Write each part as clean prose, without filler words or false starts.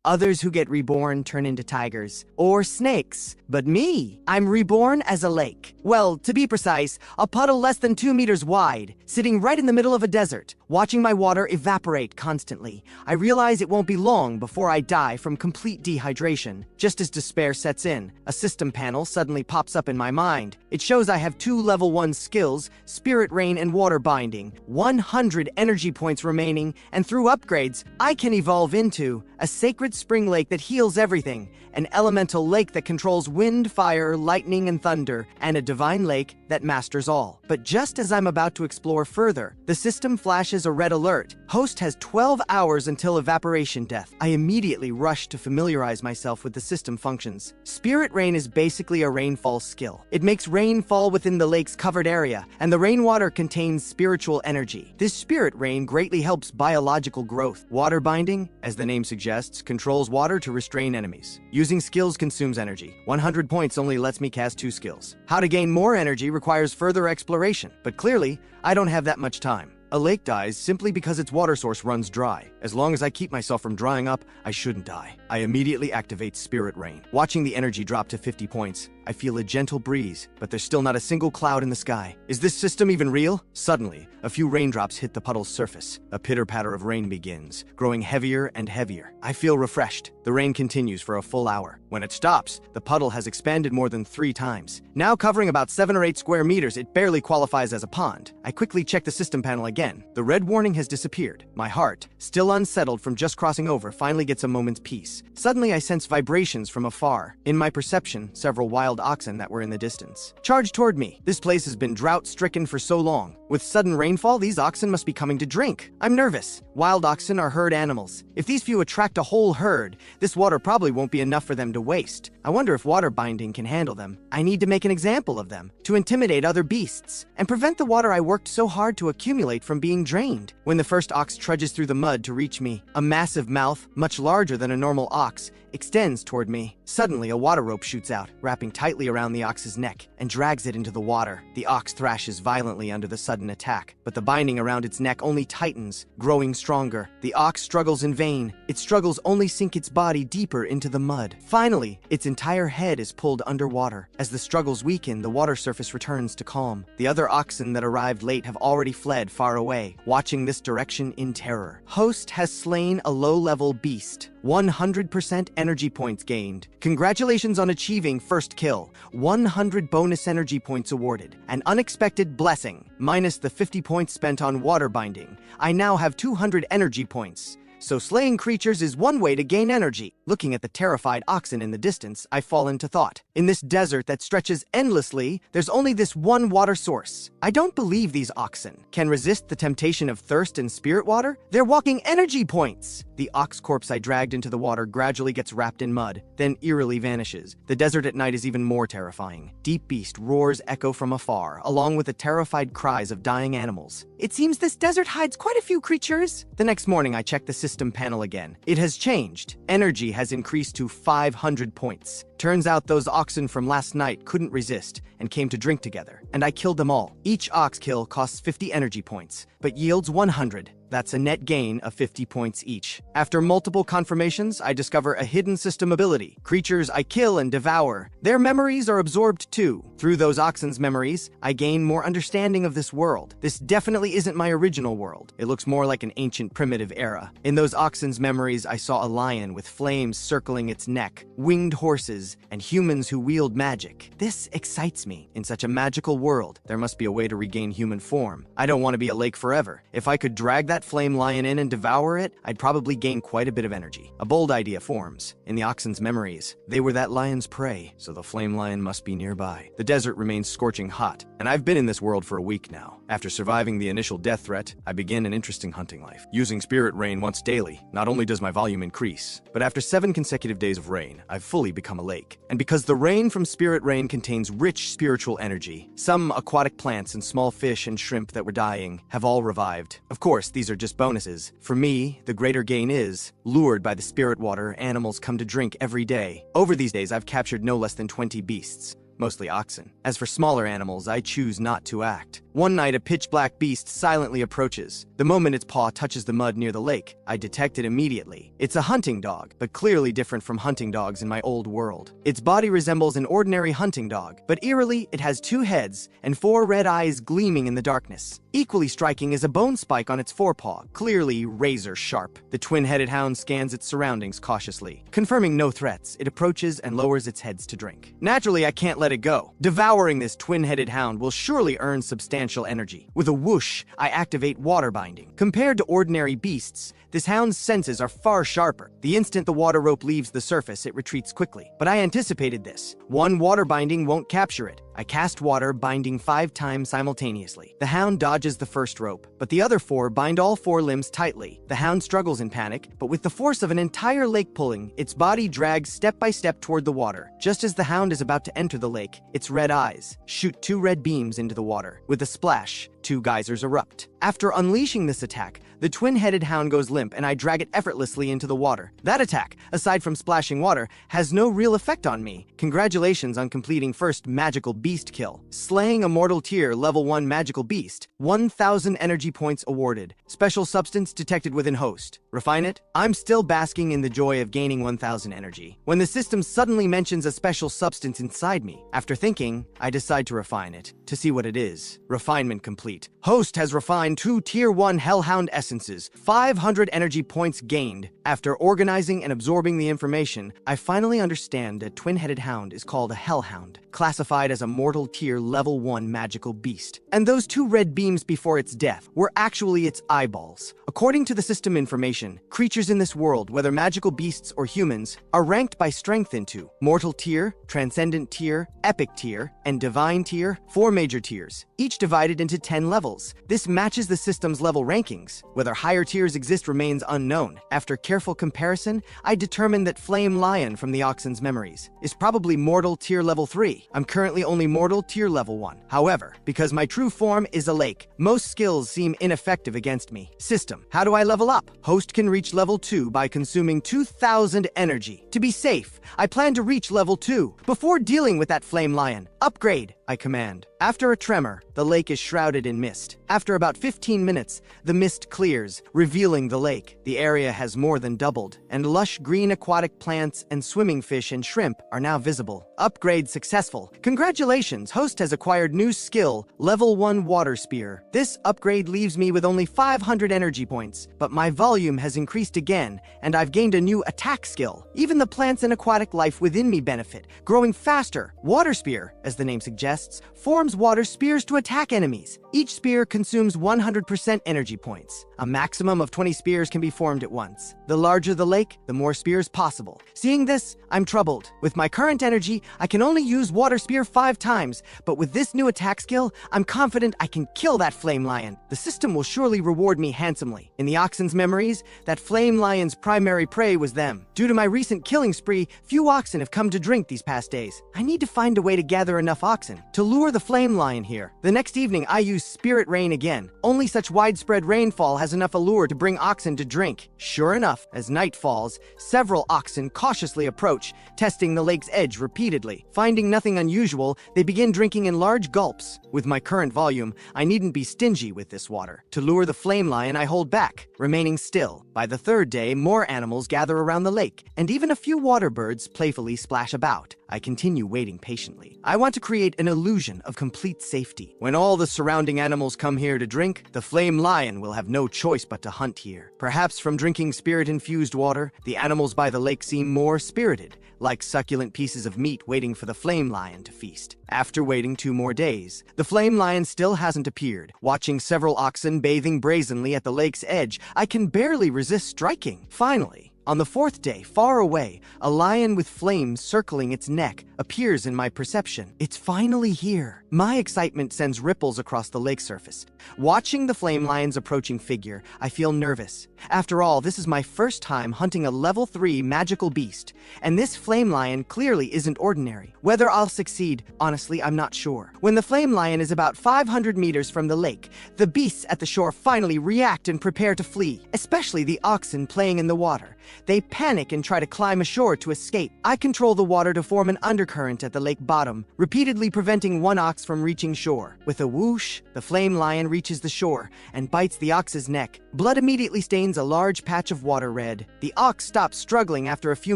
Others who get reborn turn into tigers or snakes. But me, I'm reborn as a lake. Well, to be precise, a puddle less than 2 meters wide, sitting right in the middle of a desert, watching my water evaporate constantly. I realize it won't be long before I die from complete dehydration. Just as despair sets in, a system panel suddenly pops up in my mind. It shows I have 2 level 1 skills, Spirit Rain and Water Binding, 100 energy points remaining, and through upgrades, I can evolve into a sacred spring lake that heals everything, an elemental lake that controls wind, fire, lightning, and thunder, and a divine lake that masters all. But just as I'm about to explore further, the system flashes a red alert. Host has 12 hours until evaporation death. I immediately rush to familiarize myself with the system functions. Spirit Rain is basically a rainfall skill. It makes rain fall within the lake's covered area, and the rainwater contains spiritual energy. This spirit rain greatly helps biological growth. Water Binding, as the name suggests, controls water to restrain enemies. Using skills consumes energy. 100 points only lets me cast 2 skills. How to gain more energy requires further exploration, but clearly, I don't have that much time. A lake dies simply because its water source runs dry. As long as I keep myself from drying up, I shouldn't die. I immediately activate Spirit Rain. Watching the energy drop to 50 points, I feel a gentle breeze, but there's still not a single cloud in the sky. Is this system even real? Suddenly, a few raindrops hit the puddle's surface. A pitter-patter of rain begins, growing heavier and heavier. I feel refreshed. The rain continues for a full hour. When it stops, the puddle has expanded more than 3 times. Now covering about 7 or 8 square meters, it barely qualifies as a pond. I quickly check the system panel again. The red warning has disappeared. My heart, still unsettled from just crossing over, finally gets a moment's peace. Suddenly, I sense vibrations from afar. In my perception, several wild oxen that were in the distance charged toward me. This place has been drought-stricken for so long. With sudden rainfall, these oxen must be coming to drink. I'm nervous. Wild oxen are herd animals. If these few attract a whole herd, this water probably won't be enough for them to waste. I wonder if water binding can handle them. I need to make an example of them to intimidate other beasts and prevent the water I worked so hard to accumulate from being drained. When the first ox trudges through the mud to reach me, a massive mouth, much larger than a normal ox, extends toward me. Suddenly, a water rope shoots out, wrapping tightly around the ox's neck, and drags it into the water. The ox thrashes violently under the sudden attack, but the binding around its neck only tightens, growing stronger. The ox struggles in vain. Its struggles only sink its body deeper into the mud. Finally, its entire head is pulled underwater. As the struggles weaken, the water surface returns to calm. The other oxen that arrived late have already fled far away, watching this direction in terror. Host has slain a low-level beast. 100% energy points gained. Congratulations on achieving first kill. 100 bonus energy points awarded. An unexpected blessing. Minus the 50 points spent on water binding. I now have 200 energy points. So slaying creatures is one way to gain energy. Looking at the terrified oxen in the distance, I fall into thought. In this desert that stretches endlessly, there's only this one water source. I don't believe these oxen can resist the temptation of thirst and spirit water. They're walking energy points. The ox corpse I dragged into the water gradually gets wrapped in mud, then eerily vanishes. The desert at night is even more terrifying. Deep beast roars echo from afar, along with the terrified cries of dying animals. It seems this desert hides quite a few creatures. The next morning, I check the system panel again. It has changed. Energy has increased to 500 points. Turns out those oxen from last night couldn't resist and came to drink together, and I killed them all. Each ox kill costs 50 energy points, but yields 100. That's a net gain of 50 points each. After multiple confirmations, I discover a hidden system ability. Creatures I kill and devour, their memories are absorbed too. Through those oxen's memories, I gain more understanding of this world. This definitely isn't my original world. It looks more like an ancient primitive era. In those oxen's memories, I saw a lion with flames circling its neck, winged horses, and humans who wield magic. This excites me. In such a magical world, there must be a way to regain human form. I don't want to be a lake forever. If I could drag that flame lion in and devour it, I'd probably gain quite a bit of energy. A bold idea forms. In the oxen's memories, they were that lion's prey, so the flame lion must be nearby. The desert remains scorching hot, and I've been in this world for a week now. After surviving the initial death threat, I begin an interesting hunting life. Using Spirit Rain once daily, not only does my volume increase, but after 7 consecutive days of rain, I've fully become a lake. And because the rain from Spirit Rain contains rich spiritual energy, some aquatic plants and small fish and shrimp that were dying have all revived. Of course, these are just bonuses. For me, the greater gain is, lured by the spirit water, animals come to drink every day. Over these days, I've captured no less than 20 beasts. mostly oxen. As for smaller animals, I choose not to act. One night, a pitch-black beast silently approaches. The moment its paw touches the mud near the lake, I detect it immediately. It's a hunting dog, but clearly different from hunting dogs in my old world. Its body resembles an ordinary hunting dog, but eerily, it has 2 heads and 4 red eyes gleaming in the darkness. Equally striking is a bone spike on its forepaw, clearly razor sharp. The twin-headed hound scans its surroundings cautiously. Confirming no threats, it approaches and lowers its heads to drink. Naturally, I can't let it go. Devouring this twin-headed hound will surely earn substantial energy. With a whoosh, I activate water binding. Compared to ordinary beasts, this hound's senses are far sharper. The instant the water rope leaves the surface, it retreats quickly. But I anticipated this. One water binding won't capture it. I cast water binding 5 times simultaneously. The hound dodges the first rope, but the other 4 bind all 4 limbs tightly. The hound struggles in panic, but with the force of an entire lake pulling, its body drags step by step toward the water. Just as the hound is about to enter the lake, its red eyes shoot 2 red beams into the water. With a splash, 2 geysers erupt. After unleashing this attack, the twin-headed hound goes limp and I drag it effortlessly into the water. That attack, aside from splashing water, has no real effect on me. Congratulations on completing first magical beast kill. Slaying a mortal tier level 1 magical beast. 1,000 energy points awarded. Special substance detected within host. Refine it? I'm still basking in the joy of gaining 1,000 energy, when the system suddenly mentions a special substance inside me. After thinking, I decide to refine it, to see what it is. Refinement complete. Host has refined 2 tier 1 hellhound essences. 500 energy points gained. After organizing and absorbing the information, I finally understand that twin-headed hound is called a hellhound, classified as a mortal tier level 1 magical beast. And those 2 red beams before its death were actually its eyeballs. According to the system information, creatures in this world, whether magical beasts or humans, are ranked by strength into mortal tier, transcendent tier, epic tier, and divine tier, 4 major tiers, each divided into 10 levels. This matches the system's level rankings. Whether higher tiers exist remains unknown. After careful comparison, I determined that Flame Lion from the Oxen's memories is probably mortal tier level 3. I'm currently only mortal tier level 1. However, because my true form is a lake, most skills seem ineffective against me. System, how do I level up? Host can reach level 2 by consuming 2,000 energy. To be safe, I plan to reach level 2 before dealing with that Flame Lion. Upgrade, I command. After a tremor, the lake is shrouded in mist. After about 15 minutes, the mist clears, revealing the lake. The area has more than doubled, and lush green aquatic plants and swimming fish and shrimp are now visible. Upgrade successful. Congratulations, host has acquired new skill, level 1 water spear. This upgrade leaves me with only 500 energy points, but my volume has increased again, and I've gained a new attack skill. Even the plants and aquatic life within me benefit, growing faster. Water spear, as the name suggests, forms water spears to attack enemies. Each spear consumes 100% energy points. A maximum of 20 spears can be formed at once. The larger the lake, the more spears possible. Seeing this, I'm troubled. With my current energy, I can only use water spear 5 times, but with this new attack skill, I'm confident I can kill that Flame Lion. The system will surely reward me handsomely. In the Oxen's memories, that Flame Lion's primary prey was them. Due to my recent killing spree, few oxen have come to drink these past days. I need to find a way to gather enough oxen to lure the Flame Lion here. The next evening, I use Spirit Rain again. Only such widespread rainfall has enough allure to bring oxen to drink. Sure enough, as night falls, several oxen cautiously approach, testing the lake's edge repeatedly. Finding nothing unusual, they begin drinking in large gulps. With my current volume, I needn't be stingy with this water. To lure the Flame Lion, I hold back, remaining still. By the 3rd day, more animals gather around the lake, and even a few water birds playfully splash about. I continue waiting patiently. I want to create an illusion of complete safety. When all the surrounding animals come here to drink, the Flame Lion will have no choice but to hunt here. Perhaps from drinking spirit-infused water, the animals by the lake seem more spirited, like succulent pieces of meat waiting for the Flame Lion to feast. After waiting 2 more days, the Flame Lion still hasn't appeared. Watching several oxen bathing brazenly at the lake's edge, I can barely resist striking. Finally, on the 4th day, far away, a lion with flames circling its neck appears in my perception. It's finally here. My excitement sends ripples across the lake surface. Watching the Flame Lion's approaching figure, I feel nervous. After all, this is my first time hunting a level 3 magical beast, and this Flame Lion clearly isn't ordinary. Whether I'll succeed, honestly, I'm not sure. When the Flame Lion is about 500 meters from the lake, the beasts at the shore finally react and prepare to flee, especially the oxen playing in the water. They panic and try to climb ashore to escape. I control the water to form an undercurrent current at the lake bottom, repeatedly preventing one ox from reaching shore. With a whoosh, the flame lion reaches the shore and bites the ox's neck. Blood immediately stains a large patch of water red. The ox stops struggling after a few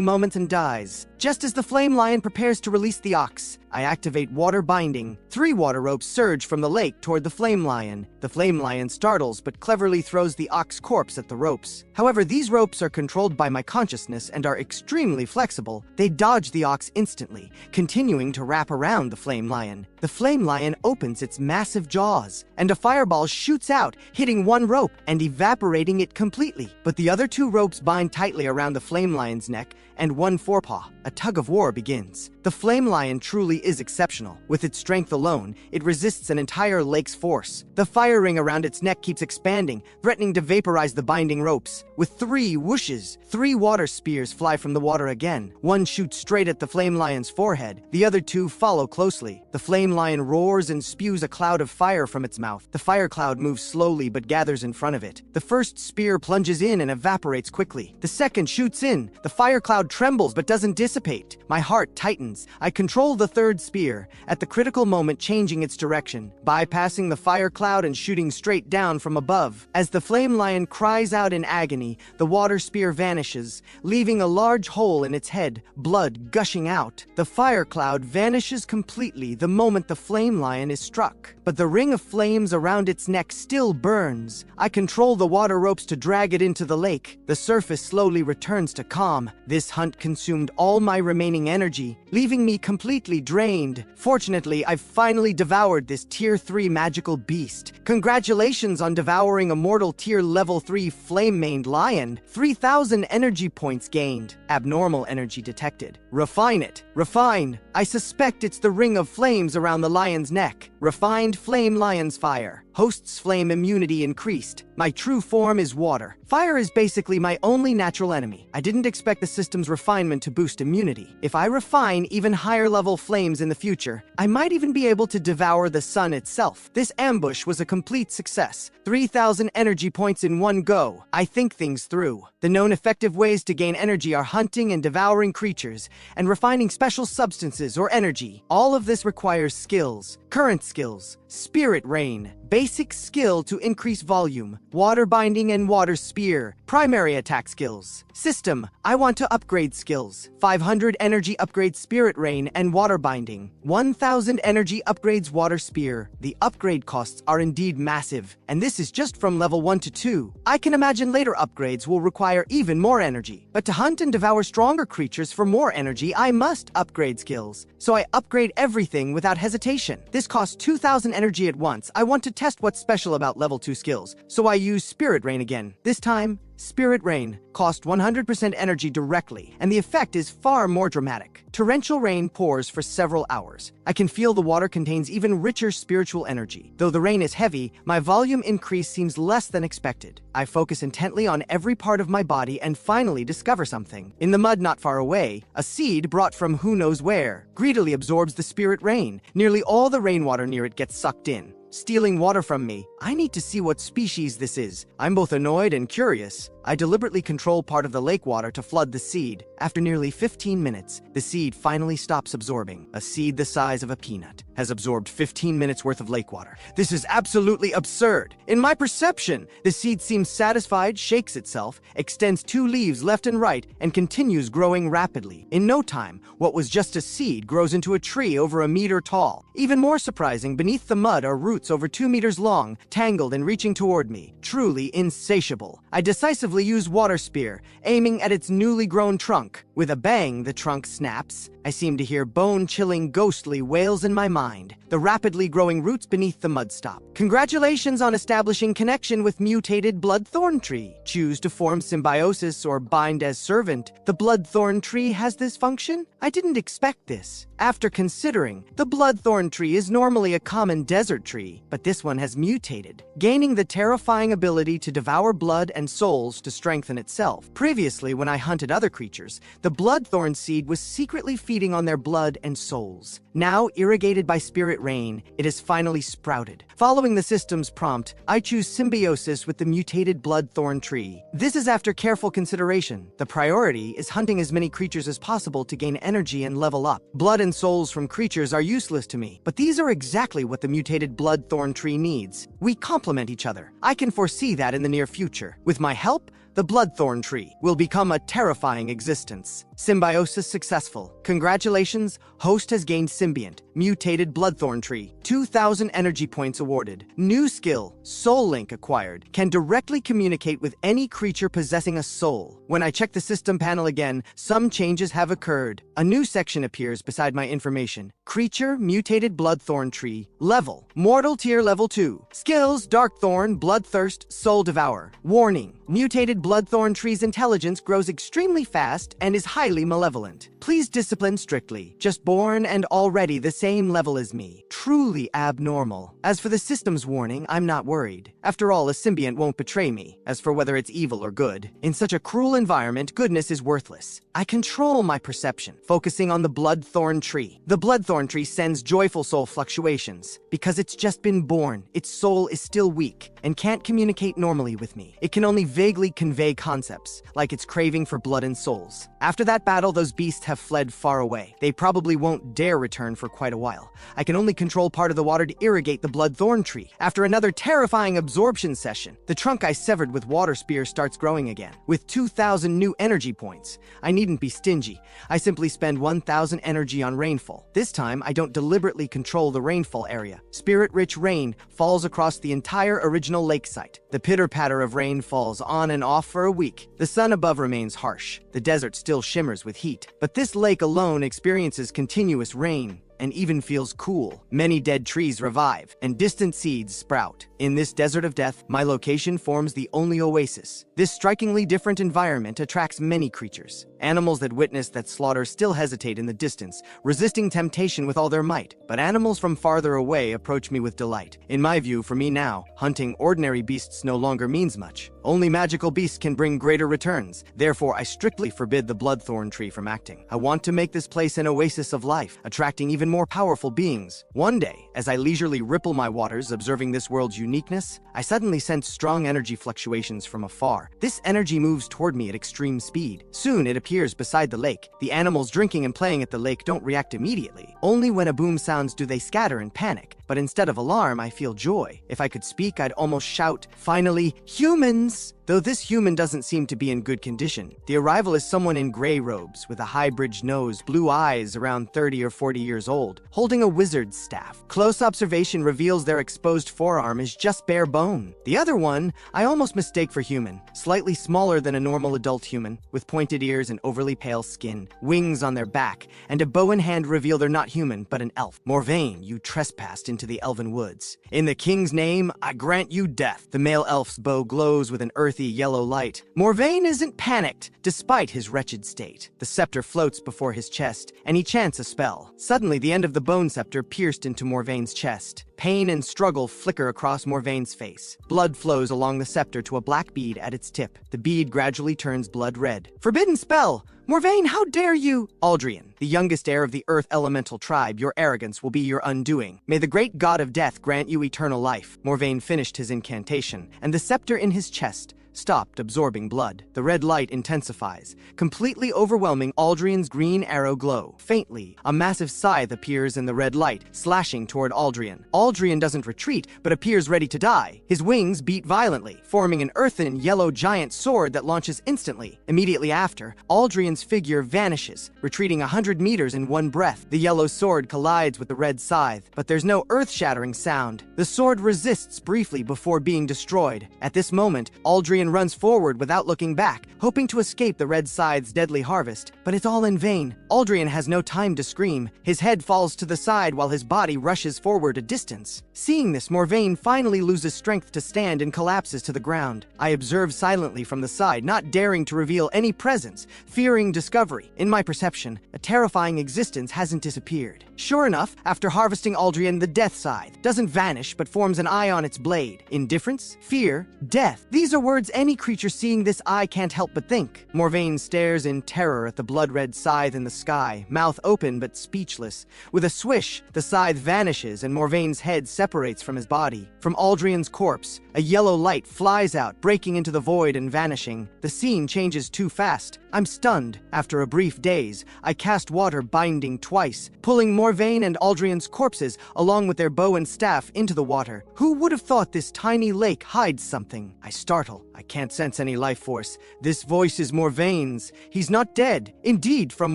moments and dies. Just as the flame lion prepares to release the ox, I activate water binding. 3 water ropes surge from the lake toward the flame lion. The flame lion startles but cleverly throws the ox corpse at the ropes. However, these ropes are controlled by my consciousness and are extremely flexible. They dodge the ox instantly, continuing to wrap around the flame lion. The flame lion opens its massive jaws, and a fireball shoots out, hitting one rope and evaporating it completely. But the other 2 ropes bind tightly around the flame lion's neck and one forepaw. A tug of war begins. The flame lion truly is exceptional. With its strength alone, it resists an entire lake's force. The fire ring around its neck keeps expanding, threatening to vaporize the binding ropes. With 3 whooshes, 3 water spears fly from the water again. One shoots straight at the flame lion's forehead. The other 2 follow closely. The flame lion roars and spews a cloud of fire from its mouth. The fire cloud moves slowly but gathers in front of it. The first spear plunges in and evaporates quickly. The second shoots in. The fire cloud trembles but doesn't dissipate. My heart tightens. I control the 3rd spear, at the critical moment changing its direction, bypassing the fire cloud and shooting straight down from above. As the flame lion cries out in agony, the water spear vanishes, leaving a large hole in its head, blood gushing out. The fire cloud vanishes completely the moment the flame lion is struck, but the ring of flames around its neck still burns. I control the water ropes to drag it into the lake. The surface slowly returns to calm. This hunt consumed all my remaining energy, leaving me completely drained. Fortunately, I've finally devoured this tier 3 magical beast. Congratulations on devouring a mortal tier level 3 flame-maned lion. 3,000 energy points gained. Abnormal energy detected. Refine it. Refine. I suspect it's the ring of flames around the lion's neck. Refined flame lion's fire. Host's flame immunity increased. My true form is water. Fire is basically my only natural enemy. I didn't expect the system's refinement to boost immunity. If I refine even higher level flames in the future, I might even be able to devour the sun itself. This ambush was a complete success. 3,000 energy points in one go. I think things through. The known effective ways to gain energy are hunting and devouring creatures, and refining special substances or energy. All of this requires skills. Current skills: Spirit Rain, basic skill to increase volume; Water Binding and Water Spear, primary attack skills. System: I want to upgrade skills. 500 energy upgrades Spirit Rain and Water Binding. 1,000 energy upgrades Water Spear. The upgrade costs are indeed massive, and this is just from level 1 to 2. I can imagine later upgrades will require even more energy. But to hunt and devour stronger creatures for more energy, I must upgrade skills. So I upgrade everything without hesitation. This costs 2,000 energy at once. I want to test what's special about level 2 skills, so I use Spirit Rain again. This time, Spirit Rain cost 100% energy directly, and the effect is far more dramatic. Torrential rain pours for several hours. I can feel the water contains even richer spiritual energy. Though the rain is heavy, my volume increase seems less than expected. I focus intently on every part of my body and finally discover something. In the mud not far away, a seed brought from who knows where greedily absorbs the Spirit Rain. Nearly all the rainwater near it gets sucked in, stealing water from me. I need to see what species this is. I'm both annoyed and curious. I deliberately control part of the lake water to flood the seed. After nearly 15 minutes, the seed finally stops absorbing. A seed the size of a peanut has absorbed 15 minutes worth of lake water. This is absolutely absurd. In my perception, the seed seems satisfied, shakes itself, extends 2 leaves left and right, and continues growing rapidly. In no time, what was just a seed grows into a tree over a meter tall. Even more surprising, beneath the mud are roots over 2 meters long, tangled and reaching toward me. Truly insatiable. I decisively use Water Spear, aiming at its newly grown trunk. With a bang, the trunk snaps. I seem to hear bone-chilling, ghostly wails in my mind. The rapidly growing roots beneath the mud stop. Congratulations on establishing connection with mutated Bloodthorn Tree. Choose to form symbiosis or bind as servant. The Bloodthorn Tree has this function? I didn't expect this. After considering, the Bloodthorn Tree is normally a common desert tree, but this one has mutated, gaining the terrifying ability to devour blood and souls to strengthen itself. Previously, when I hunted other creatures, the Bloodthorn seed was secretly feeding on their blood and souls. Now, irrigated by by spirit rain, it has finally sprouted. Following the system's prompt, I choose symbiosis with the mutated Bloodthorn Tree. This is after careful consideration. The priority is hunting as many creatures as possible to gain energy and level up. Blood and souls from creatures are useless to me, but these are exactly what the mutated Bloodthorn Tree needs. We complement each other. I can foresee that in the near future. With my help, the Bloodthorn Tree will become a terrifying existence. Symbiosis successful. Congratulations, host has gained symbiont, mutated Bloodthorn Tree. 2,000 energy points awarded. New skill, Soul Link acquired. Can directly communicate with any creature possessing a soul. When I check the system panel again, some changes have occurred. A new section appears beside my information. Creature, mutated Bloodthorn Tree. Level, Mortal Tier Level 2. Skills, Darkthorn, Bloodthirst, Soul Devour. Warning, mutated Bloodthorn Tree's intelligence grows extremely fast and is highly malevolent. Please discipline strictly. Just born and already the same level as me. Truly abnormal. As for the system's warning, I'm not worried. After all, a symbiont won't betray me. As for whether it's evil or good, in such a cruel environment, goodness is worthless. I control my perception, focusing on the Bloodthorn Tree. The Bloodthorn Tree sends joyful soul fluctuations. Because it's just been born, its soul is still weak and can't communicate normally with me. It can only vaguely convey concepts, like its craving for blood and souls. After that battle, those beasts have fled far away. They probably won't dare return for quite a while. I can only control part of the water to irrigate the Bloodthorn Tree. After another terrifying absorption session, the trunk I severed with water spear starts growing again. With 2,000 new energy points, I needn't be stingy. I simply spend 1,000 energy on rainfall. This time, I don't deliberately control the rainfall area. Spirit-rich rain falls across the entire original lake site. The pitter-patter of rain falls on and off for a week. The sun above remains harsh. The desert still shimmers with heat. But this lake alone experiences continuous rain and even feels cool. Many dead trees revive, and distant seeds sprout. In this desert of death, my location forms the only oasis. This strikingly different environment attracts many creatures. Animals that witness that slaughter still hesitate in the distance, resisting temptation with all their might. But animals from farther away approach me with delight. In my view, for me now, hunting ordinary beasts no longer means much. Only magical beasts can bring greater returns. Therefore, I strictly forbid the Bloodthorn Tree from acting. I want to make this place an oasis of life, attracting even more powerful beings. One day, as I leisurely ripple my waters, observing this world's uniqueness, I suddenly sense strong energy fluctuations from afar. This energy moves toward me at extreme speed. Soon, it appears beside the lake. The animals drinking and playing at the lake don't react immediately. Only when a boom sounds do they scatter and panic. But instead of alarm, I feel joy. If I could speak, I'd almost shout, "Finally, humans!" Though this human doesn't seem to be in good condition. The arrival is someone in gray robes, with a high-bridged nose, blue eyes, around 30 or 40 years old, holding a wizard's staff. Close observation reveals their exposed forearm is just bare bone. The other one, I almost mistake for human, slightly smaller than a normal adult human, with pointed ears and overly pale skin, wings on their back, and a bow in hand reveal they're not human, but an elf. Morvain, you trespassed into the elven woods. In the king's name, I grant you death. The male elf's bow glows with an earthy yellow light. Morvain isn't panicked, despite his wretched state. The scepter floats before his chest, and he chants a spell. Suddenly, the end of the bone scepter pierced into Morvain's chest. Pain and struggle flicker across Morvain's face. Blood flows along the scepter to a black bead at its tip. The bead gradually turns blood red. Forbidden spell! Morvain, how dare you! Aldrian, the youngest heir of the Earth Elemental tribe, your arrogance will be your undoing. May the great god of death grant you eternal life. Morvain finished his incantation, and the scepter in his chest stopped absorbing blood. The red light intensifies, completely overwhelming Aldrian's green arrow glow. Faintly, a massive scythe appears in the red light, slashing toward Aldrian. Aldrian doesn't retreat, but appears ready to die. His wings beat violently, forming an earthen yellow giant sword that launches instantly. Immediately after, Aldrian's figure vanishes, retreating 100 meters in one breath. The yellow sword collides with the red scythe, but there's no earth-shattering sound. The sword resists briefly before being destroyed. At this moment, Aldrian runs forward without looking back, hoping to escape the red scythe's deadly harvest, but it's all in vain. Aldrian has no time to scream. His head falls to the side while his body rushes forward a distance. Seeing this, Morvain finally loses strength to stand and collapses to the ground. I observe silently from the side, not daring to reveal any presence, fearing discovery. In my perception, a terrifying existence hasn't disappeared. Sure enough, after harvesting Aldrian, the death scythe doesn't vanish but forms an eye on its blade. Indifference, fear, death. These are words any creature seeing this eye can't help but think. Morvain stares in terror at the blood-red scythe in the sky, mouth open but speechless. With a swish, the scythe vanishes and Morvain's head separates from his body. From Aldrian's corpse, a yellow light flies out, breaking into the void and vanishing. The scene changes too fast. I'm stunned. After a brief daze, I cast water binding twice, pulling Morvain and Aldrian's corpses along with their bow and staff into the water. Who would have thought this tiny lake hides something? I startle. I can't sense any life force. This voice is Morvain's. He's not dead. Indeed, from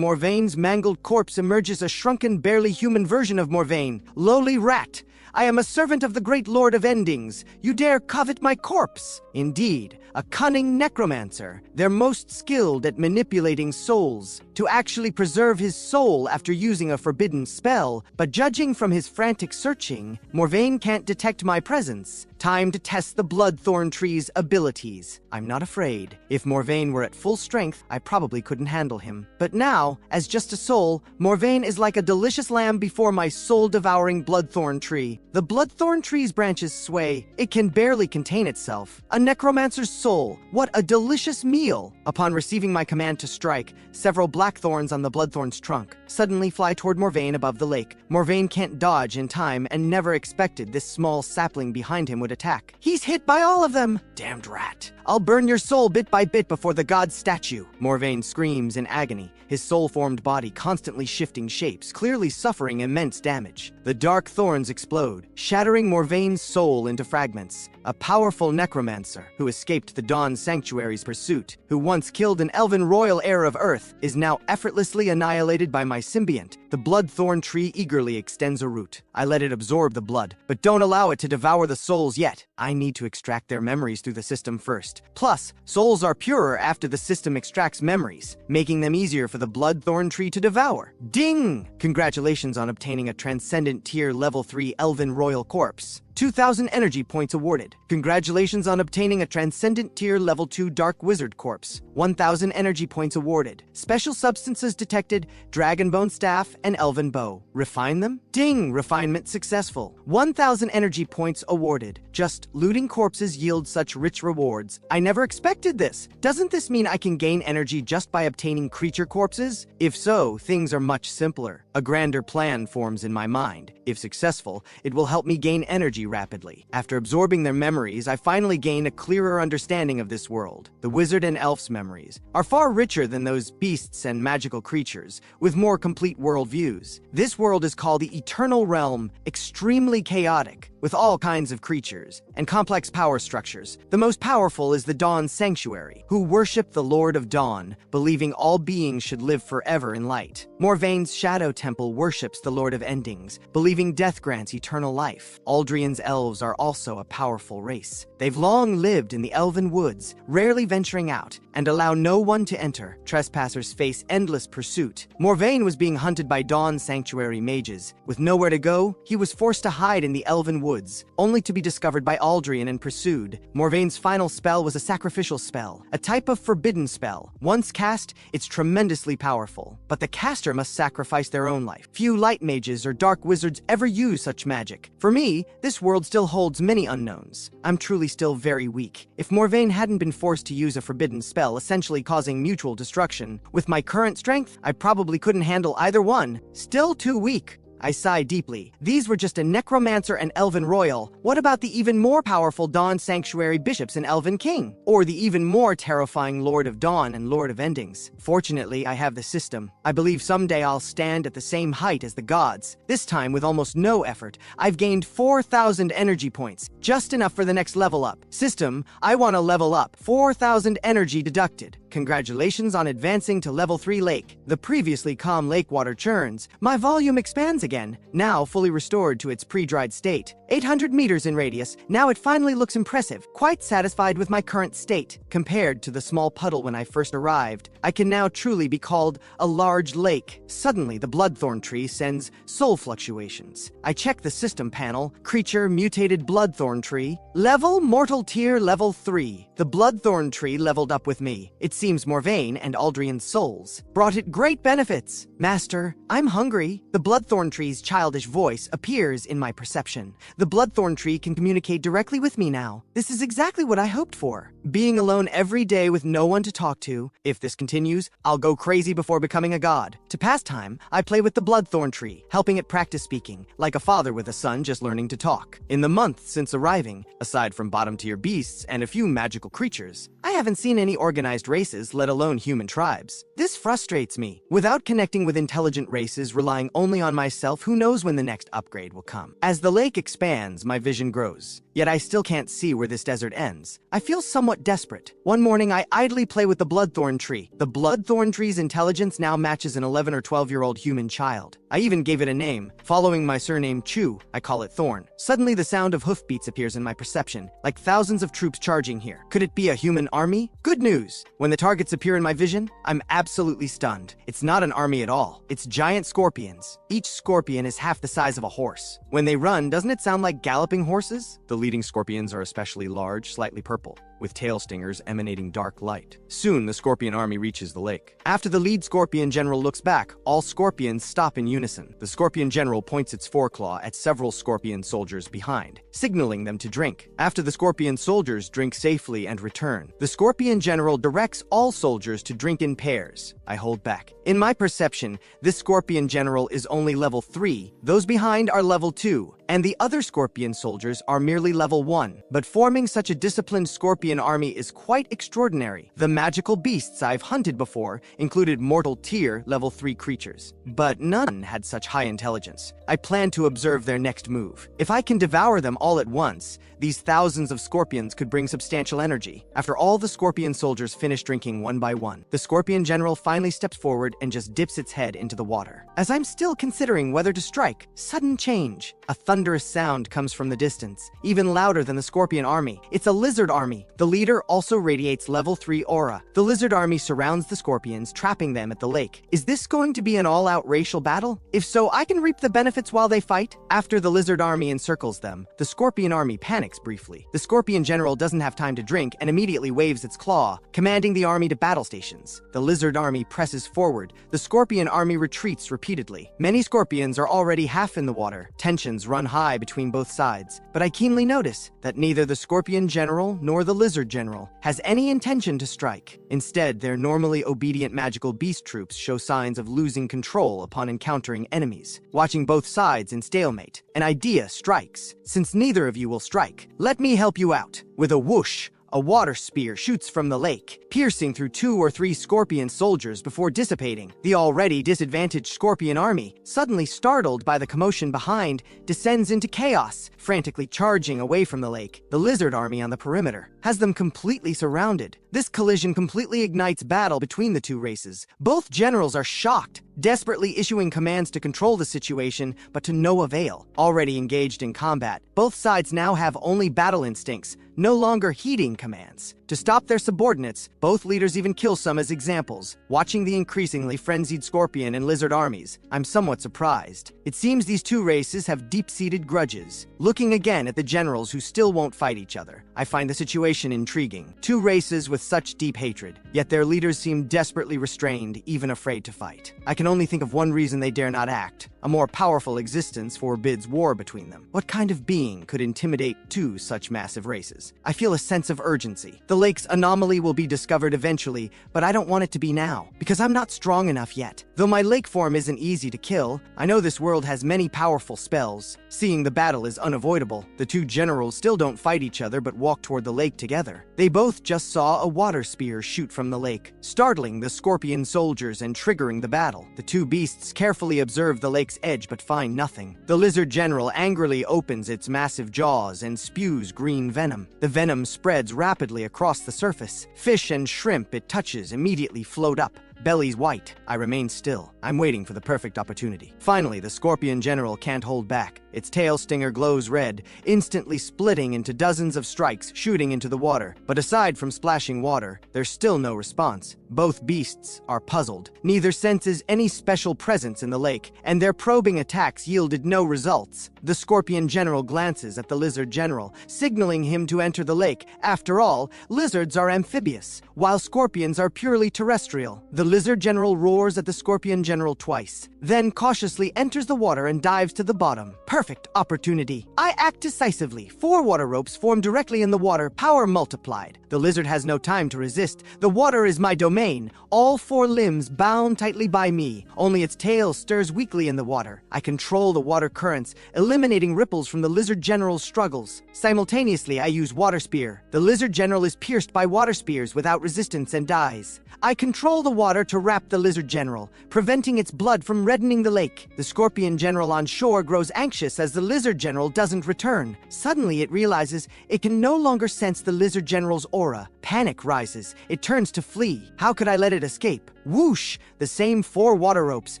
Morvain's mangled corpse emerges a shrunken, barely human version of Morvain. Lowly rat. I am a servant of the great Lord of Endings. You dare covet my corpse? Indeed, a cunning necromancer. They're most skilled at manipulating souls to actually preserve his soul after using a forbidden spell, but judging from his frantic searching, Morvain can't detect my presence. Time to test the Bloodthorn Tree's abilities. I'm not afraid. If Morvain were at full strength, I probably couldn't handle him. But now, as just a soul, Morvain is like a delicious lamb before my soul-devouring Bloodthorn Tree. The Bloodthorn Tree's branches sway. It can barely contain itself. A necromancer's soul. What a delicious meal! Upon receiving my command to strike, several black thorns on the Bloodthorn's trunk suddenly fly toward Morvain above the lake. Morvain can't dodge in time and never expected this small sapling behind him would attack. He's hit by all of them! Damned rat. I'll burn your soul bit by bit before the god's statue. Morvain screams in agony, his soul-formed body constantly shifting shapes, clearly suffering immense damage. The dark thorns explode, shattering Morvain's soul into fragments. A powerful necromancer who escaped the Dawn Sanctuary's pursuit, who once killed an elven royal heir of Earth, is now effortlessly annihilated by my symbiont. The Bloodthorn Tree eagerly extends a root. I let it absorb the blood, but don't allow it to devour the souls yet. I need to extract their memories through the system first. Plus, souls are purer after the system extracts memories, making them easier for the Bloodthorn Tree to devour. Ding! Congratulations on obtaining a Transcendent Tier Level 3 Elven Royal Corpse. 2,000 energy points awarded. Congratulations on obtaining a Transcendent Tier Level 2 Dark Wizard Corpse. 1,000 energy points awarded. Special substances detected, Dragon Bone Staff and Elven Bow. Refine them? Ding! Refinement successful. 1,000 energy points awarded. Just looting corpses yields such rich rewards. I never expected this. Doesn't this mean I can gain energy just by obtaining creature corpses? If so, things are much simpler. A grander plan forms in my mind. If successful, it will help me gain energy rapidly. After absorbing their memories, I finally gain a clearer understanding of this world. The wizard and elf's memories are far richer than those beasts and magical creatures, with more complete worldviews. This world is called the Eternal Realm, extremely chaotic, with all kinds of creatures and complex power structures. The most powerful is the Dawn Sanctuary, who worship the Lord of Dawn, believing all beings should live forever in light. Morvain's Shadow Temple worships the Lord of Endings, believing death grants eternal life. Aldrian's elves are also a powerful race. They've long lived in the elven woods, rarely venturing out, and allow no one to enter. Trespassers face endless pursuit. Morvain was being hunted by Dawn Sanctuary mages. With nowhere to go, he was forced to hide in the elven woods, only to be discovered by Aldrian and pursued. Morvain's final spell was a sacrificial spell, a type of forbidden spell. Once cast, it's tremendously powerful, but the caster must sacrifice their own life. Few light mages or dark wizards ever use such magic. For me, this world still holds many unknowns. I'm truly still very weak. If Morvain hadn't been forced to use a forbidden spell, essentially causing mutual destruction, with my current strength, I probably couldn't handle either one. Still too weak. I sigh deeply. These were just a necromancer and elven royal. What about the even more powerful Dawn Sanctuary bishops and elven king? Or the even more terrifying Lord of Dawn and Lord of Endings? Fortunately, I have the system. I believe someday I'll stand at the same height as the gods. This time, with almost no effort, I've gained 4,000 energy points, just enough for the next level up. System, I want to level up. 4,000 energy deducted. Congratulations on advancing to level 3 lake. The previously calm lake water churns. My volume expands again, now fully restored to its pre-dried state. 800 meters in radius, now it finally looks impressive. Quite satisfied with my current state. Compared to the small puddle when I first arrived, I can now truly be called a large lake. Suddenly, the Bloodthorn Tree sends soul fluctuations. I check the system panel. Creature mutated Bloodthorn Tree. Level mortal tier level 3. The Bloodthorn Tree leveled up with me. It seems Morvain and Aldrian's souls brought it great benefits. Master, I'm hungry. The Bloodthorn Tree's childish voice appears in my perception. The Bloodthorn Tree can communicate directly with me now. This is exactly what I hoped for. Being alone every day with no one to talk to. If this continues, I'll go crazy before becoming a god. To pass time, I play with the Bloodthorn Tree, helping it practice speaking, like a father with a son just learning to talk. In the month since arriving, aside from bottom-tier beasts and a few magical creatures, I haven't seen any organized races, let alone human tribes. This frustrates me. Without connecting with intelligent races, relying only on myself, who knows when the next upgrade will come. As the lake expands, my vision grows. Yet I still can't see where this desert ends. I feel somewhat desperate. One morning, I idly play with the Bloodthorn Tree. The Bloodthorn Tree's intelligence now matches an 11 or 12-year-old human child. I even gave it a name. Following my surname Chu, I call it Thorn. Suddenly, the sound of hoofbeats appears in my perception, like thousands of troops charging here. Could it be a human army? Good news! When the targets appear in my vision, I'm absolutely stunned. It's not an army at all. It's giant scorpions. Each scorpion is half the size of a horse. When they run, doesn't it sound like galloping horses? The leading scorpions are especially large, slightly purple, with tail stingers emanating dark light. Soon, the scorpion army reaches the lake. After the lead scorpion general looks back, all scorpions stop in unison. The scorpion general points its foreclaw at several scorpion soldiers behind, signaling them to drink. After the scorpion soldiers drink safely and return, the scorpion general directs all soldiers to drink in pairs. I hold back. In my perception, this scorpion general is only level 3, those behind are level 2, and the other scorpion soldiers are merely level 1. But forming such a disciplined scorpion army is quite extraordinary. The magical beasts I've hunted before included mortal tier level 3 creatures, but none had such high intelligence. I plan to observe their next move. If I can devour them all at once, these thousands of scorpions could bring substantial energy. After all the scorpion soldiers finish drinking one by one, the scorpion general finally steps forward and just dips its head into the water. As I'm still considering whether to strike, sudden change. A thunderous sound comes from the distance, even louder than the scorpion army. It's a lizard army. The leader also radiates level 3 aura. The lizard army surrounds the scorpions, trapping them at the lake. Is this going to be an all-out racial battle? If so, I can reap the benefits while they fight. After the lizard army encircles them, the scorpion army panics briefly. The scorpion general doesn't have time to drink and immediately waves its claw, commanding the army to battle stations. The lizard army presses forward. The scorpion army retreats repeatedly. Many scorpions are already half in the water. Tensions run high between both sides, but I keenly notice that neither the scorpion general nor the lizard general has any intention to strike. Instead, their normally obedient magical beast troops show signs of losing control upon encountering enemies. Watching both sides in stalemate, an idea strikes. Since neither of you will strike, let me help you out. With a whoosh, a water spear shoots from the lake, piercing through 2 or 3 scorpion soldiers before dissipating. The already disadvantaged scorpion army, suddenly startled by the commotion behind, descends into chaos, frantically charging away from the lake. The lizard army on the perimeter has them completely surrounded. This collision completely ignites battle between the two races. Both generals are shocked, desperately issuing commands to control the situation, but to no avail. Already engaged in combat, both sides now have only battle instincts, no longer heeding commands. To stop their subordinates, both leaders even kill some as examples. Watching the increasingly frenzied scorpion and lizard armies, I'm somewhat surprised. It seems these two races have deep-seated grudges. Looking again at the generals who still won't fight each other, I find the situation intriguing. Two races with such deep hatred, yet their leaders seem desperately restrained, even afraid to fight. I can only think of one reason they dare not act. A more powerful existence forbids war between them. What kind of being could intimidate two such massive races? I feel a sense of urgency. The lake's anomaly will be discovered eventually, but I don't want it to be now, because I'm not strong enough yet. Though my lake form isn't easy to kill, I know this world has many powerful spells. Seeing the battle is unavoidable. The two generals still don't fight each other but walk toward the lake together. They both just saw a water spear shoot from the lake, startling the scorpion soldiers and triggering the battle. The two beasts carefully observe the lake's edge but find nothing. The lizard general angrily opens its massive jaws and spews green venom. The venom spreads rapidly across the surface. Fish and shrimp it touches immediately float up, bellies white. I remain still. I'm waiting for the perfect opportunity. Finally, the scorpion general can't hold back. Its tail stinger glows red, instantly splitting into dozens of strikes, shooting into the water. But aside from splashing water, there's still no response. Both beasts are puzzled. Neither senses any special presence in the lake, and their probing attacks yielded no results. The scorpion general glances at the lizard general, signaling him to enter the lake. After all, lizards are amphibious, while scorpions are purely terrestrial. The lizard general roars at the scorpion general twice, then cautiously enters the water and dives to the bottom. Perfect opportunity. I act decisively. 4 water ropes form directly in the water, power multiplied. The lizard has no time to resist. The water is my domain. All 4 limbs bound tightly by me. Only its tail stirs weakly in the water. I control the water currents, eliminating ripples from the lizard general's struggles. Simultaneously, I use water spear. The lizard general is pierced by water spears without resistance and dies. I control the water to wrap the lizard general, preventing its blood from reddening the lake. The scorpion general on shore grows anxious as the lizard general doesn't return. Suddenly, it realizes it can no longer sense the lizard general's aura. Panic rises. It turns to flee. How could I let it escape? Whoosh! The same 4 water ropes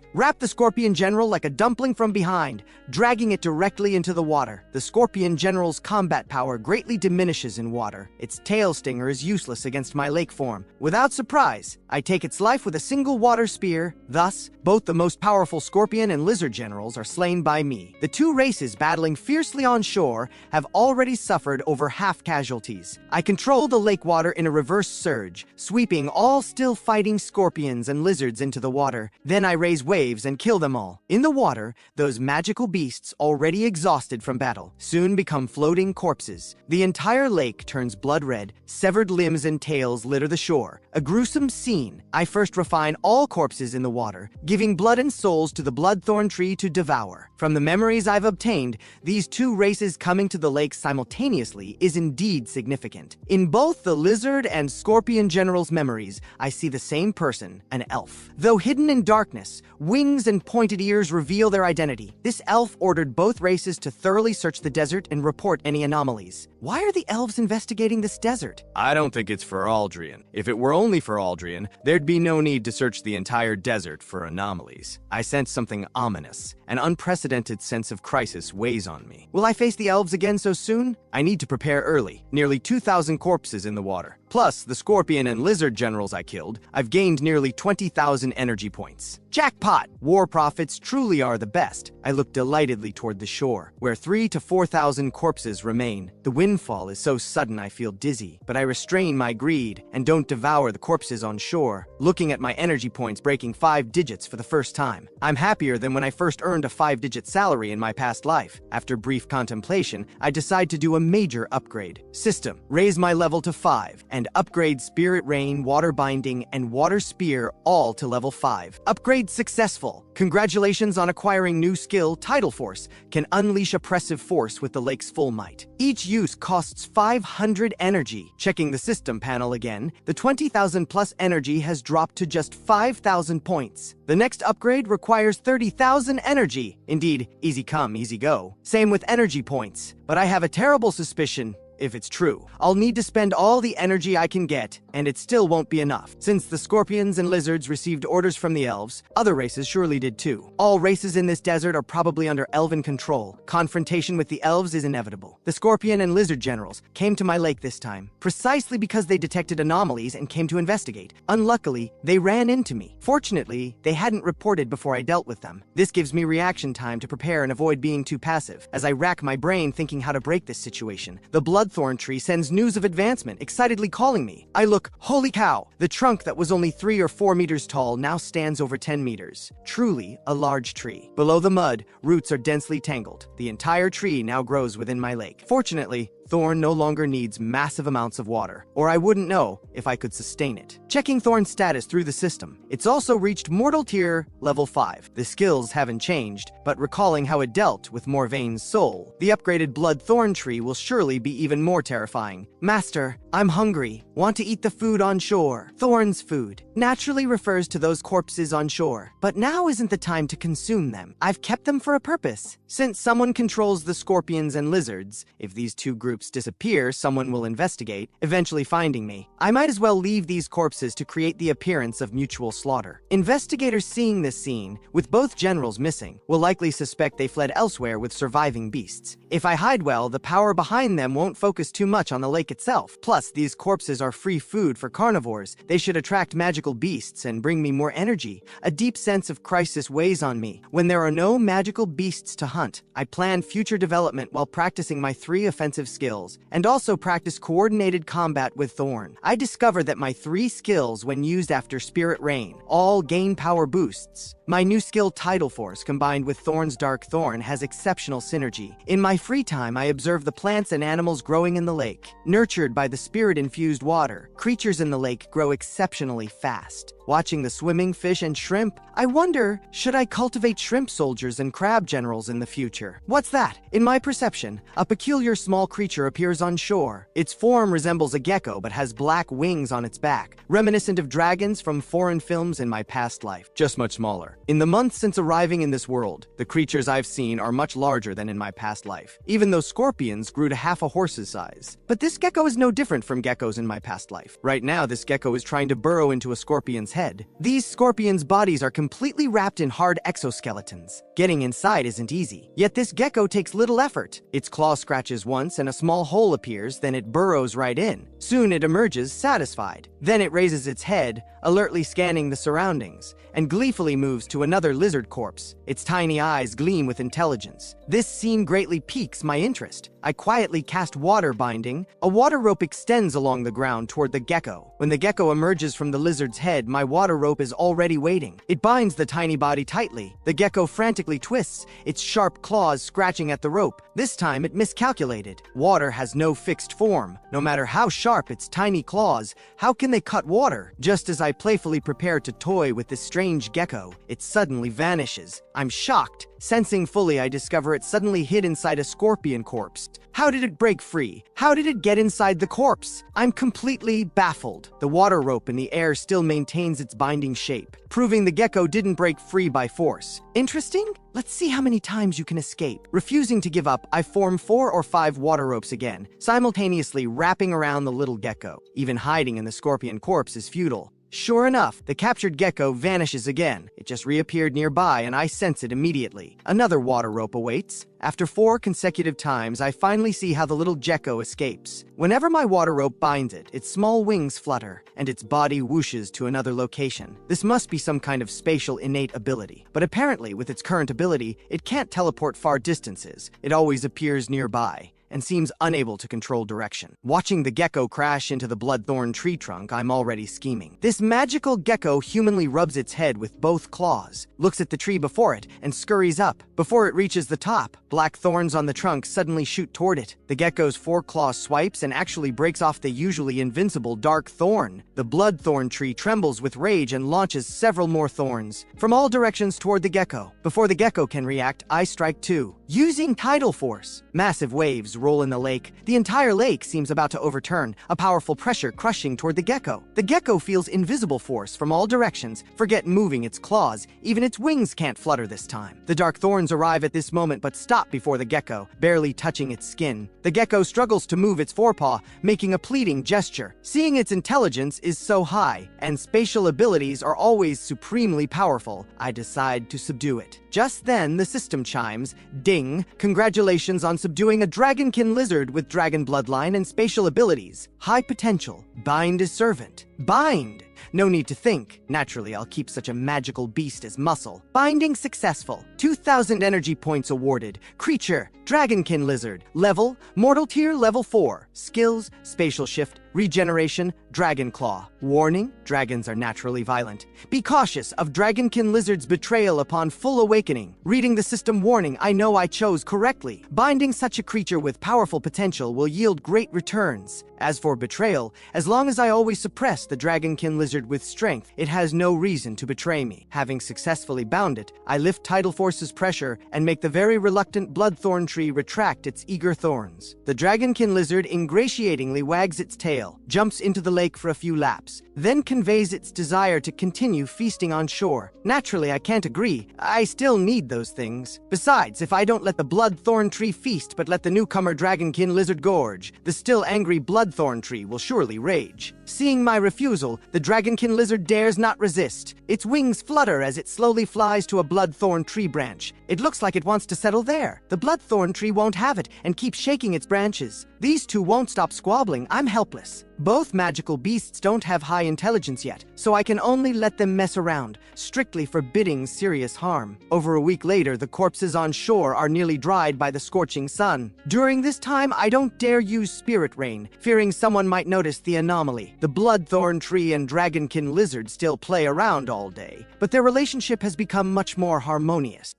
wrap the scorpion general like a dumpling from behind, dragging it directly into the water. The scorpion general's combat power greatly diminishes in water. Its tail stinger is useless against my lake form. Without surprise, I take its life with a single water spear. Thus, both the most powerful scorpion and lizard generals are slain by me. The 2 races battling fiercely on shore have already suffered over half casualties. I control the lake water in a reverse surge, sweeping all still fighting scorpions and lizards into the water. Then I raise waves and kill them all. In the water, those magical beasts, already exhausted from battle, soon become floating corpses. The entire lake turns blood red. Severed limbs and tails litter the shore. A gruesome scene. I first refine all corpses in the water, giving blood and souls to the Bloodthorn Tree to devour. From the memories I've obtained, these 2 races coming to the lake simultaneously is indeed significant. In both the lizard and scorpion general's memories, I see the same person, an elf. Though hidden in darkness, wings and pointed ears reveal their identity. This elf ordered both races to thoroughly search the desert and report any anomalies. Why are the elves investigating this desert? I don't think it's for Aldrian. If it were only for Aldrian, there'd be no need to search the entire desert for anomalies. I sense something ominous. An unprecedented sense of crisis weighs on me. Will I face the elves again so soon? I need to prepare early. Nearly 2,000 corpses in the water. Plus, the scorpion and lizard generals I killed, I've gained nearly 20,000 energy points. Jackpot! War profits truly are the best. I look delightedly toward the shore, where 3,000 to 4,000 corpses remain. The windfall is so sudden I feel dizzy, but I restrain my greed and don't devour the corpses on shore, looking at my energy points breaking 5 digits for the first time. I'm happier than when I first earned a 5-digit salary in my past life. After brief contemplation, I decide to do a major upgrade. System, raise my level to 5, and upgrade Spirit Rain, Water Binding, and Water Spear all to level 5. Upgrade successful. Congratulations on acquiring new skill. Tidal Force can unleash oppressive force with the lake's full might. Each use costs 500 energy. Checking the system panel again, the 20,000 plus energy has dropped to just 5,000 points. The next upgrade requires 30,000 energy. Indeed, easy come, easy go. Same with energy points, but I have a terrible suspicion. If it's true, I'll need to spend all the energy I can get, and it still won't be enough. Since the scorpions and lizards received orders from the elves, other races surely did too. All races in this desert are probably under elven control. Confrontation with the elves is inevitable. The scorpion and lizard generals came to my lake this time, precisely because they detected anomalies and came to investigate. Unluckily, they ran into me. Fortunately, they hadn't reported before I dealt with them. This gives me reaction time to prepare and avoid being too passive. As I rack my brain thinking how to break this situation, the Bloodthorn Tree sends news of advancement, excitedly calling me. I look, holy cow! The trunk that was only 3 or 4 meters tall now stands over 10 meters. Truly a large tree. Below the mud, roots are densely tangled. The entire tree now grows within my lake. Fortunately, Thorn no longer needs massive amounts of water, or I wouldn't know if I could sustain it. Checking Thorn's status through the system, it's also reached Mortal Tier level 5. The skills haven't changed, but recalling how it dealt with Morvain's soul, the upgraded Bloodthorn Tree will surely be even more terrifying. Master, I'm hungry. Want to eat the food on shore. Thorn's food naturally refers to those corpses on shore, but now isn't the time to consume them. I've kept them for a purpose. Since someone controls the scorpions and lizards, if these two groups disappear, someone will investigate, eventually finding me. I might as well leave these corpses to create the appearance of mutual slaughter. Investigators seeing this scene, with both generals missing, will likely suspect they fled elsewhere with surviving beasts. If I hide well, the power behind them won't focus too much on the lake itself. Plus, Plus, these corpses are free food for carnivores. They should attract magical beasts and bring me more energy. A deep sense of crisis weighs on me. When there are no magical beasts to hunt, I plan future development while practicing my 3 offensive skills, and also practice coordinated combat with Thorn. I discover that my 3 skills, when used after Spirit Rain, all gain power boosts. My new skill Tidal Force combined with Thorn's Dark Thorn has exceptional synergy. In my free time, I observe the plants and animals growing in the lake. Nurtured by the spirit-infused water, creatures in the lake grow exceptionally fast. Watching the swimming fish and shrimp, I wonder, should I cultivate shrimp soldiers and crab generals in the future? What's that? In my perception, a peculiar small creature appears on shore. Its form resembles a gecko but has black wings on its back, reminiscent of dragons from foreign films in my past life, just much smaller. In the months since arriving in this world, the creatures I've seen are much larger than in my past life, even though scorpions grew to half a horse's size. But this gecko is no different from geckos in my past life. Right now, this gecko is trying to burrow into a scorpion's head. These scorpions' bodies are completely wrapped in hard exoskeletons. Getting inside isn't easy, yet this gecko takes little effort. Its claw scratches once and a small hole appears, then it burrows right in. Soon it emerges satisfied. Then it raises its head, alertly scanning the surroundings, and gleefully moves to another lizard corpse. Its tiny eyes gleam with intelligence. This scene greatly piques my interest. I quietly cast water binding. A water rope extends along the ground toward the gecko. When the gecko emerges from the lizard's head, my water rope is already waiting. It binds the tiny body tightly. The gecko frantically twists, its sharp claws scratching at the rope. This time it miscalculated. Water has no fixed form. No matter how sharp its tiny claws, how can they cut water? Just as I playfully prepare to toy with this strange gecko, it suddenly vanishes. I'm shocked. Sensing fully, I discover it suddenly hid inside a scorpion corpse. How did it break free? How did it get inside the corpse? I'm completely baffled. The water rope in the air still maintains its binding shape, proving the gecko didn't break free by force. Interesting? Let's see how many times you can escape. Refusing to give up, I form 4 or 5 water ropes again, simultaneously wrapping around the little gecko. Even hiding in the scorpion corpse is futile. Sure enough, the captured gecko vanishes again. It just reappeared nearby and I sense it immediately. Another water rope awaits. After 4 consecutive times, I finally see how the little gecko escapes. Whenever my water rope binds it, its small wings flutter, and its body whooshes to another location. This must be some kind of spatial innate ability. But apparently, with its current ability, it can't teleport far distances. It always appears nearby and seems unable to control direction. Watching the gecko crash into the Bloodthorn Tree trunk, I'm already scheming. This magical gecko humanly rubs its head with both claws, looks at the tree before it, and scurries up. Before it reaches the top, black thorns on the trunk suddenly shoot toward it. The gecko's foreclaw swipes and actually breaks off the usually invincible dark thorn. The Bloodthorn Tree trembles with rage and launches several more thorns from all directions toward the gecko. Before the gecko can react, I strike too. Using Tidal Force, massive waves roll in the lake. The entire lake seems about to overturn, a powerful pressure crushing toward the gecko. The gecko feels invisible force from all directions. Forget moving its claws, even its wings can't flutter this time. The dark thorns arrive at this moment but stop before the gecko, barely touching its skin. The gecko struggles to move its forepaw, making a pleading gesture. Seeing its intelligence is so high, and spatial abilities are always supremely powerful, I decide to subdue it. Just then, the system chimes. Ding! Congratulations on subduing a dragonkin lizard with dragon bloodline and spatial abilities. High potential. Bind is servant. Bind! No need to think. Naturally, I'll keep such a magical beast as muscle. Binding successful. 2,000 energy points awarded. Creature, dragonkin lizard. Level, mortal tier level 4. Skills, spatial shift, regeneration, dragon claw. Warning, dragons are naturally violent. Be cautious of dragonkin lizard's betrayal upon full awakening. Reading the system warning, I know I chose correctly. Binding such a creature with powerful potential will yield great returns. As for betrayal, as long as I always suppress the dragonkin lizard with strength, it has no reason to betray me. Having successfully bound it, I lift Tidal Force's pressure and make the very reluctant Bloodthorn Tree retract its eager thorns. The dragonkin lizard ingratiatingly wags its tail, jumps into the lake for a few laps, then conveys its desire to continue feasting on shore. Naturally, I can't agree. I still need those things. Besides, if I don't let the Bloodthorn Tree feast but let the newcomer dragonkin lizard gorge, the still angry Bloodthorn Tree will surely rage. Seeing my refusal, the dragonkin lizard dares not resist. Its wings flutter as it slowly flies to a Bloodthorn Tree branch. It looks like it wants to settle there. The Bloodthorn Tree won't have it and keeps shaking its branches. These two won't stop squabbling. I'm helpless. Both magical beasts don't have high intelligence yet, so I can only let them mess around, strictly forbidding serious harm. Over a week later, the corpses on shore are nearly dried by the scorching sun. During this time, I don't dare use spirit rain, fearing someone might notice the anomaly. The Bloodthorn Tree and dragonkin lizard still play around all day, but their relationship has become much more harmonious.